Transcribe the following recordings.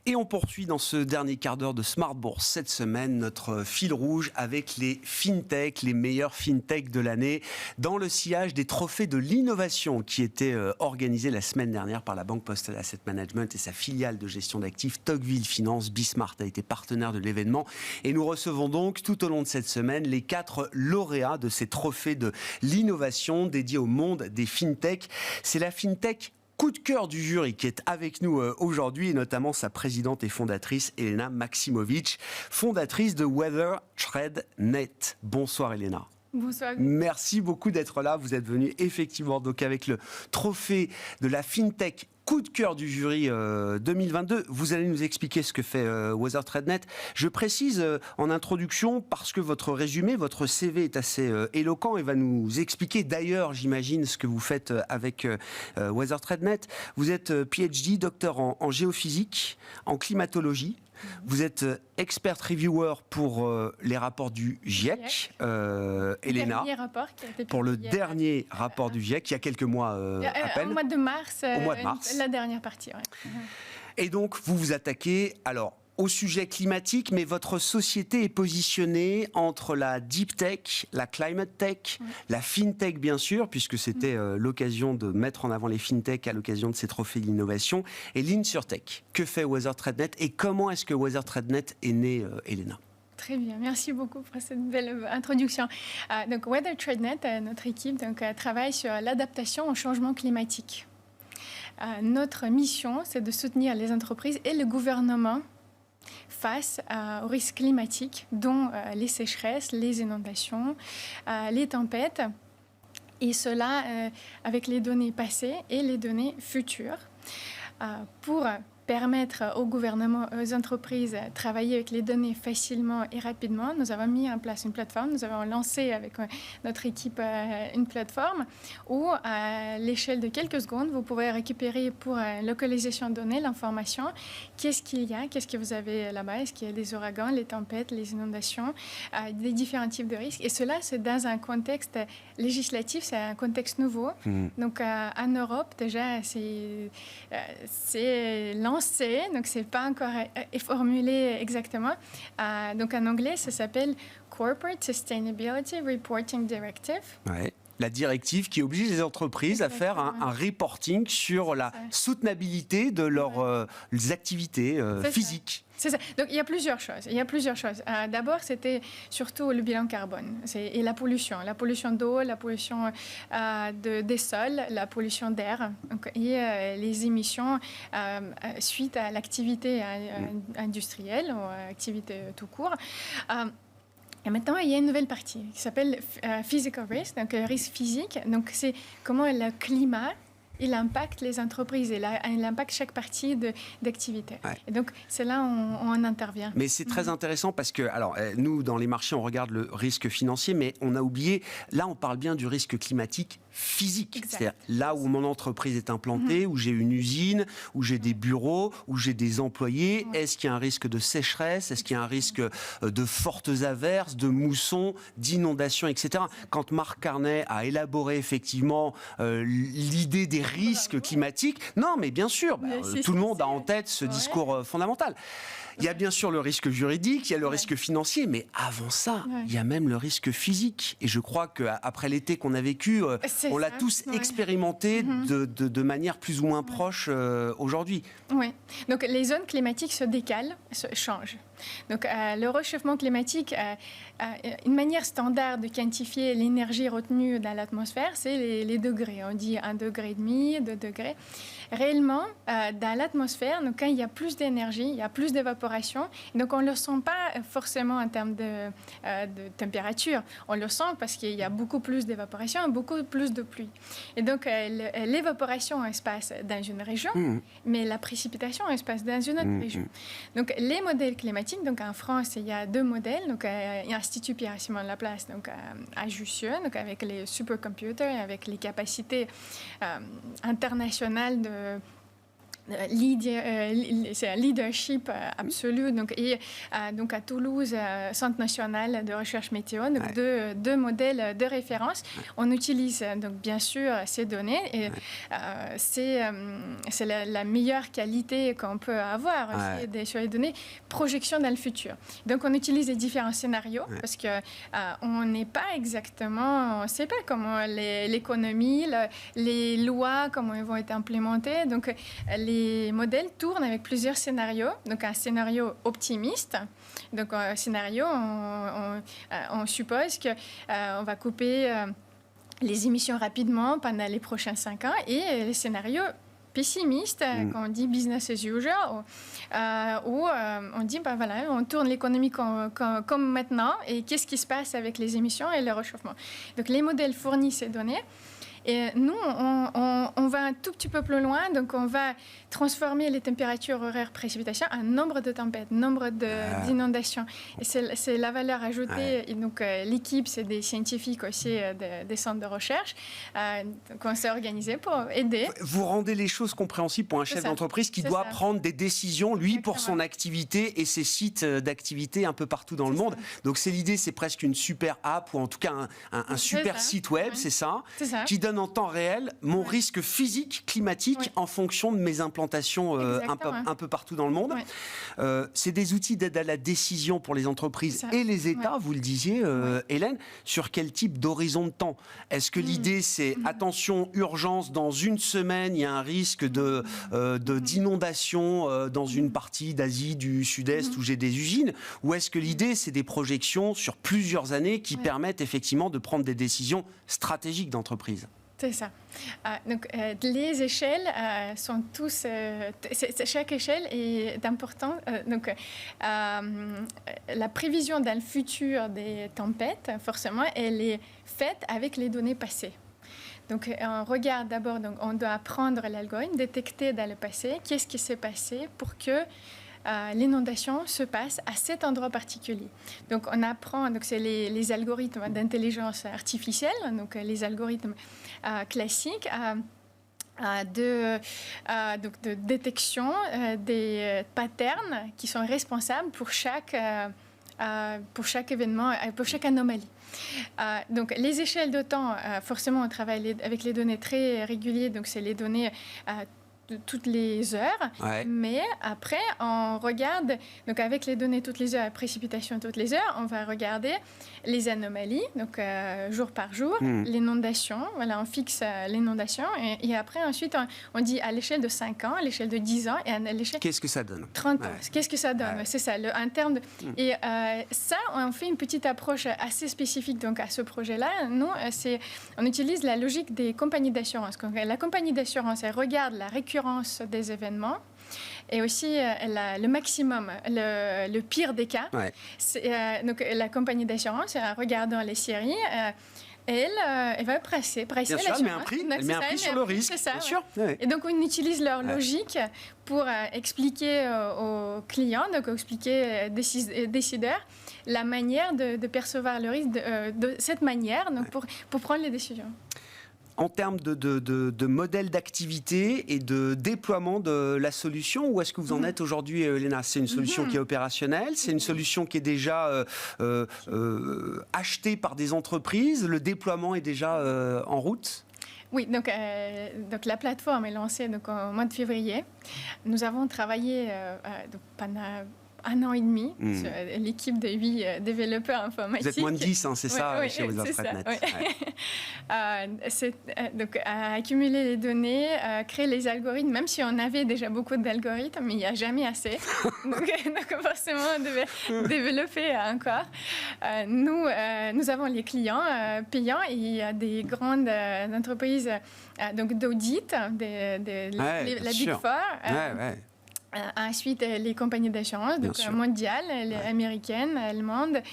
Et on poursuit dans ce dernier quart d'heure de Smart Bourse cette semaine notre fil rouge avec les FinTech, les meilleurs FinTech de l'année, dans le sillage des trophées de l'innovation qui étaient organisés la semaine dernière par la Banque Postale Asset Management et sa filiale de gestion d'actifs Tocqueville Finance. Bismart a été partenaire de l'événement et nous recevons donc tout au long de cette semaine les 4 lauréats de ces trophées de l'innovation dédiés au monde des FinTech. C'est la FinTech coup de cœur du jury qui est avec nous aujourd'hui, et notamment sa présidente et fondatrice, Elena Maximovic, fondatrice de WeatherTradeNet. Bonsoir Elena. Bonsoir. Merci beaucoup d'être là. Vous êtes venu effectivement donc avec le trophée de la FinTech coup de cœur du jury 2022. Vous allez nous expliquer ce que fait WeatherTradeNet. Je précise en introduction, parce que votre résumé, votre CV est assez éloquent et va nous expliquer d'ailleurs, j'imagine, ce que vous faites avec WeatherTradeNet. Vous êtes PhD, docteur en géophysique, en climatologie. Vous êtes expert reviewer pour les rapports du GIEC, Elena, pour le dernier rapport du GIEC, il y a quelques mois à peine. Au mois de mars, la dernière partie. Ouais. Et donc, vous vous attaquez au sujet climatique, mais votre société est positionnée entre la deep tech, la climate tech, la fintech bien sûr, puisque c'était l'occasion de mettre en avant les fintech à l'occasion de ces trophées d'innovation, et l'insurtech. Que fait WeatherTradeNet et comment est-ce que WeatherTradeNet est né, Elena ? Très bien, merci beaucoup pour cette belle introduction. Donc WeatherTradeNet, notre équipe, travaille sur l'adaptation au changement climatique. Notre mission, c'est de soutenir les entreprises et le gouvernement face aux risques climatiques, dont les sécheresses, les inondations, les tempêtes, et cela avec les données passées et les données futures, pour permettre au gouvernement, aux entreprises de travailler avec les données facilement et rapidement. Nous avons mis en place une plateforme, nous avons lancé avec notre équipe une plateforme où, à l'échelle de quelques secondes, vous pouvez récupérer pour localisation de données l'information. Qu'est-ce qu'il y a, qu'est-ce que vous avez là-bas, est-ce qu'il y a des ouragans, les tempêtes, les inondations, des différents types de risques. Et cela, c'est dans un contexte législatif, c'est un contexte nouveau. Donc, en Europe, déjà, c'est lancé, donc c'est pas encore formulé exactement. Donc en anglais, ça s'appelle Corporate Sustainability Reporting Directive. Ouais. La directive qui oblige les entreprises à faire un reporting sur la soutenabilité de leurs activités physiques. C'est ça. Donc, il y a plusieurs choses. D'abord, c'était surtout le bilan carbone et la pollution. La pollution d'eau, la pollution des sols, la pollution d'air et les émissions suite à l'activité industrielle ou activité tout court. Et maintenant, il y a une nouvelle partie qui s'appelle Physical Risk, donc risque physique. Donc, c'est comment le climat il impacte les entreprises et il impacte chaque partie d'activité. Ouais. Et donc, c'est là où on intervient. Mais c'est très intéressant parce que, nous, dans les marchés, on regarde le risque financier, mais on a oublié, là, on parle bien du risque climatique physique. Exact. C'est-à-dire là où mon entreprise est implantée, où j'ai une usine, où j'ai des bureaux, où j'ai des employés. Est-ce qu'il y a un risque de sécheresse? Est-ce qu'il y a un risque de fortes averses, de moussons, d'inondations, etc. Quand Mark Carney a élaboré effectivement l'idée des risques climatiques, non, mais bien sûr, tout le monde a en tête ce discours fondamental. Il y a bien sûr le risque juridique, il y a le risque financier, mais avant ça, il y a même le risque physique. Et je crois qu'après l'été qu'on a vécu, on l'a tous expérimenté de manière plus ou moins proche aujourd'hui. Oui. Donc les zones climatiques se décalent, changent. Donc le réchauffement climatique, une manière standard de quantifier l'énergie retenue dans l'atmosphère, c'est les degrés. On dit 1,5 degré, 2 degrés. Réellement, dans l'atmosphère, donc, quand il y a plus d'énergie, il y a plus d'évaporation. Donc, on ne le sent pas forcément en termes de température. On le sent parce qu'il y a beaucoup plus d'évaporation et beaucoup plus de pluie. Et donc, l'évaporation, elle se passe dans une région, mais la précipitation, elle se passe dans une autre région. Donc, les modèles climatiques, donc en France, il y a 2 modèles. Donc, Institut Pierre-Simon Laplace, donc à Jussieu, donc avec les supercomputers, avec les capacités internationales c'est un leadership absolu. Donc, et donc à Toulouse, Centre national de recherche météo, donc deux modèles de référence. On utilise donc bien sûr ces données et c'est la meilleure qualité qu'on peut avoir aussi sur les données. Projection dans le futur. Donc on utilise les différents scénarios parce que on n'est pas exactement, on ne sait pas comment l'économie, les lois, comment elles vont être implémentées. Donc les modèles tournent avec plusieurs scénarios. Donc un scénario optimiste. Donc un scénario, on suppose qu'on va couper les émissions rapidement pendant les prochains 5 ans. Et les scénarios pessimiste, quand on dit business as usual, où on dit, voilà, on tourne l'économie comme maintenant, et qu'est-ce qui se passe avec les émissions et le réchauffement. Donc les modèles fournissent ces données. Et nous, on va un tout petit peu plus loin, donc on va transformer les températures horaires précipitations en nombre de tempêtes, nombre d'inondations. Et c'est la valeur ajoutée. Et donc l'équipe, c'est des scientifiques aussi des centres de recherche. Donc on s'est organisé pour aider. Vous rendez les choses compréhensibles pour un chef d'entreprise qui doit prendre des décisions, lui, pour son activité et ses sites d'activité un peu partout dans le monde. Donc c'est l'idée, c'est presque une super app ou en tout cas un super site web, c'est ça, qui donne en temps réel mon risque physique, climatique en fonction de mes implantations un peu partout dans le monde. C'est des outils d'aide à la décision pour les entreprises et les États, vous le disiez, Hélène, sur quel type d'horizon de temps? Est-ce que l'idée c'est attention, urgence, dans une semaine, il y a un risque d'inondation dans une partie d'Asie du Sud-Est où j'ai des usines? Ou est-ce que l'idée c'est des projections sur plusieurs années qui permettent effectivement de prendre des décisions stratégiques d'entreprise? C'est ça. Donc, les échelles sont tous... chaque échelle est importante. Donc, la prévision dans le futur des tempêtes, forcément, elle est faite avec les données passées. Donc, on regarde d'abord, donc, on doit apprendre l'algorithme, détecter dans le passé qu'est-ce qui s'est passé pour que l'inondation se passe à cet endroit particulier. Donc, on apprend, donc c'est les algorithmes d'intelligence artificielle, donc les algorithmes classiques de détection des patterns qui sont responsables pour chaque événement, pour chaque anomalie. Donc, les échelles de temps, forcément, on travaille avec les données très régulières, donc c'est les données toutes les heures, mais après on regarde, donc avec les données toutes les heures, précipitations toutes les heures, on va regarder les anomalies, donc jour par jour, l'inondation, voilà, on fixe l'inondation et après ensuite on dit à l'échelle de 5 ans, à l'échelle de 10 ans et à l'échelle... Qu'est-ce que ça donne? 30 ans, qu'est-ce que ça donne? C'est ça, en termes de... Et ça, on fait une petite approche assez spécifique donc à ce projet-là. Nous, on utilise la logique des compagnies d'assurance. La compagnie d'assurance, elle regarde la récurrence des événements et aussi le maximum, le pire des cas. Donc la compagnie d'assurance, en regardant les séries, elle va presser l'assurance. Elle met un prix sur le risque, bien sûr. Et donc, on utilise leur logique pour expliquer aux clients, donc expliquer aux décideurs, la manière de percevoir le risque de cette manière, donc pour prendre les décisions. En termes de modèle d'activité et de déploiement de la solution, où est-ce que vous en êtes aujourd'hui, Léna? C'est une solution qui est opérationnelle, c'est une solution qui est déjà achetée par des entreprises, le déploiement est déjà en route? Oui, donc la plateforme est lancée donc, au mois de février. Nous avons travaillé pendant 1 an et demi sur l'équipe de 8 développeurs informatiques. Vous êtes moins de 10, c'est ça, chez Wesfarmnet. Donc, accumuler les données, créer les algorithmes, même si on avait déjà beaucoup d'algorithmes, mais il n'y a jamais assez. donc, forcément, on devait développer encore. Nous avons les clients payants et il y a des grandes entreprises d'audit, la Big Four. Ensuite, les compagnies d'assurance, donc mondiales, américaines, allemandes,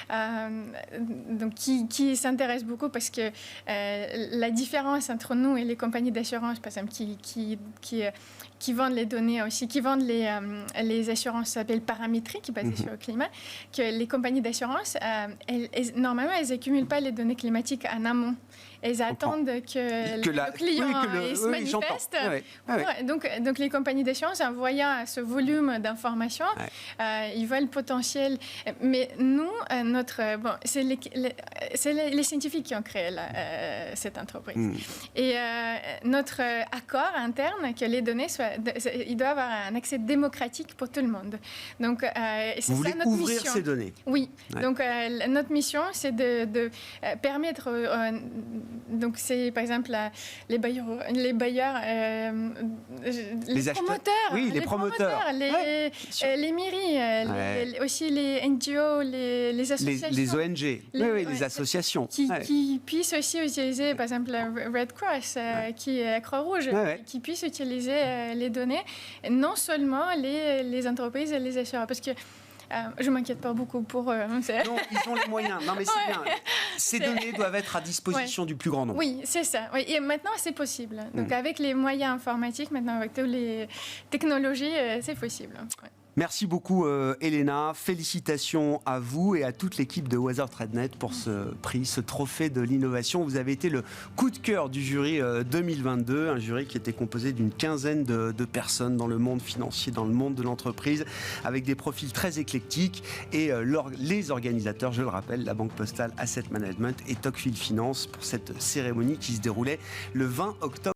donc qui s'intéresse beaucoup parce que la différence entre nous et les compagnies d'assurance, par exemple, qui vendent les données aussi, qui vendent les assurances s'appellent paramétriques, basées sur le climat, que les compagnies d'assurance, normalement, elles n'accumulent pas les données climatiques en amont. Elles attendent que le client se manifeste. Donc, les compagnies d'assurance, en voyant ce volume d'informations, ils voient le potentiel. Mais nous, c'est les scientifiques qui ont créé cette entreprise. Et notre accord interne, que les données il doit avoir un accès démocratique pour tout le monde. Donc, c'est Vous voulez ça notre ouvrir mission. ces données. Oui. Donc, notre mission, c'est de permettre... donc, c'est par exemple les bailleurs, les promoteurs, les promoteurs, les mairies, aussi les NGO, les associations, les ONG, les associations, qui puissent aussi utiliser, par exemple, Red Cross, qui est Croix-Rouge, qui puissent utiliser les données, non seulement les entreprises et les assureurs, parce que je ne m'inquiète pas beaucoup pour eux. Non, ils ont les moyens. Non, mais c'est bien. Ces données doivent être à disposition du plus grand nombre. Oui, c'est ça. Oui. Et maintenant, c'est possible. Donc, avec les moyens informatiques, maintenant, avec toutes les technologies, c'est possible. Merci beaucoup, Elena. Félicitations à vous et à toute l'équipe de Weather TradeNet pour ce prix, ce trophée de l'innovation. Vous avez été le coup de cœur du jury 2022, un jury qui était composé d'une quinzaine de personnes dans le monde financier, dans le monde de l'entreprise, avec des profils très éclectiques. Et les organisateurs, je le rappelle, la Banque Postale Asset Management et Tocqueville Finance, pour cette cérémonie qui se déroulait le 20 octobre.